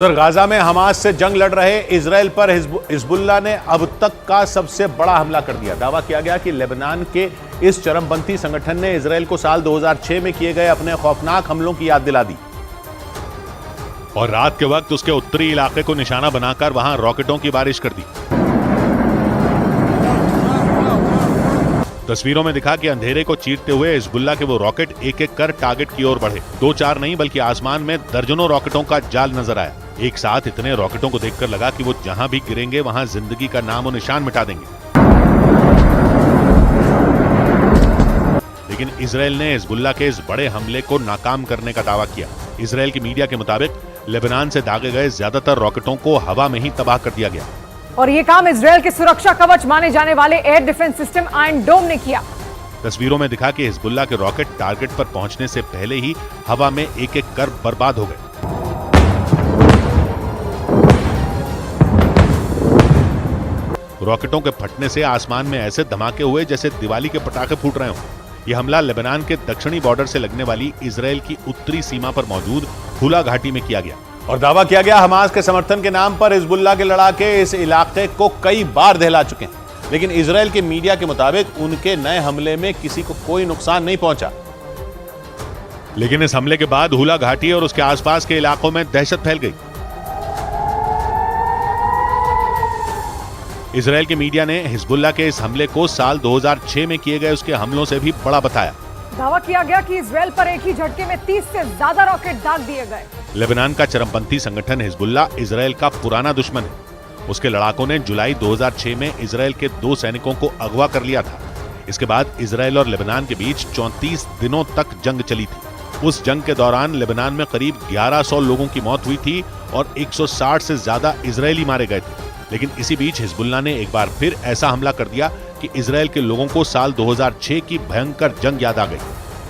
उधर गाजा में हमास से जंग लड़ रहे इजराइल पर हिजबुल्लाह ने अब तक का सबसे बड़ा हमला कर दिया। दावा किया गया कि लेबनान के इस चरमपंथी संगठन ने इजराइल को साल 2006 में किए गए अपने खौफनाक हमलों की याद दिला दी और रात के वक्त उसके उत्तरी इलाके को निशाना बनाकर वहां रॉकेटों की बारिश कर दी। तस्वीरों में दिखा कि अंधेरे को चीरते हुए हिजबुल्लाह के वो रॉकेट एक एक कर टारगेट की ओर बढ़े। 2-4 नहीं बल्कि आसमान में दर्जनों रॉकेटों का जाल नजर आया। एक साथ इतने रॉकेटों को देखकर लगा कि वो जहां भी गिरेंगे वहां जिंदगी का नामो निशान मिटा देंगे। लेकिन इजराइल ने हिजबुल्लाह के इस बड़े हमले को नाकाम करने का दावा किया। इजराइल की मीडिया के मुताबिक लेबनान से दागे गए ज्यादातर रॉकेटों को हवा में ही तबाह कर दिया गया और ये काम इजराइल के सुरक्षा कवच माने जाने वाले एयर डिफेंस सिस्टम आयरन डोम ने किया। तस्वीरों में दिखा कि हिजबुल्लाह के रॉकेट टारगेट पर पहुंचने से पहले ही हवा में एक एक कर बर्बाद हो गए। रॉकेटों के फटने से आसमान में ऐसे धमाके हुए जैसे दिवाली के पटाखे फूट रहे हों। यह हमला लेबनान के दक्षिणी बॉर्डर से लगने वाली इजराइल की उत्तरी सीमा पर मौजूद हुला घाटी में किया गया और दावा किया गया हमास के समर्थन के नाम पर हिजबुल्लाह के लड़ाके इस इलाके को कई बार दहला चुके हैं। लेकिन इजराइल के मीडिया के मुताबिक उनके नए हमले में किसी को कोई नुकसान नहीं पहुंचा। लेकिन इस हमले के बाद हुला घाटी और उसके आसपास के इलाकों में दहशत फैल गई। इजराइल के मीडिया ने हिजबुल्लाह के इस हमले को साल 2006 में किए गए उसके हमलों से भी बड़ा बताया। दावा किया गया कि इजराइल पर एक ही झटके में 30 से ज्यादा रॉकेट दाग दिए गए। लेबनान का चरमपंथी संगठन हिजबुल्लाह इजराइल का पुराना दुश्मन है। उसके लड़ाकों ने जुलाई 2006 में इजराइल के 2 सैनिकों को अगवा कर लिया था। इसके बाद इजराइल और लेबनान के बीच 34 दिनों तक जंग चली थी। उस जंग के दौरान लेबनान में करीब 1100 लोगों की मौत हुई थी और 160 से ज्यादा इजरायली मारे गए थे। लेकिन इसी बीच हिजबुल्लाह ने एक बार फिर ऐसा हमला कर दिया कि इजराइल के लोगों को साल 2006 की भयंकर जंग याद आ गई।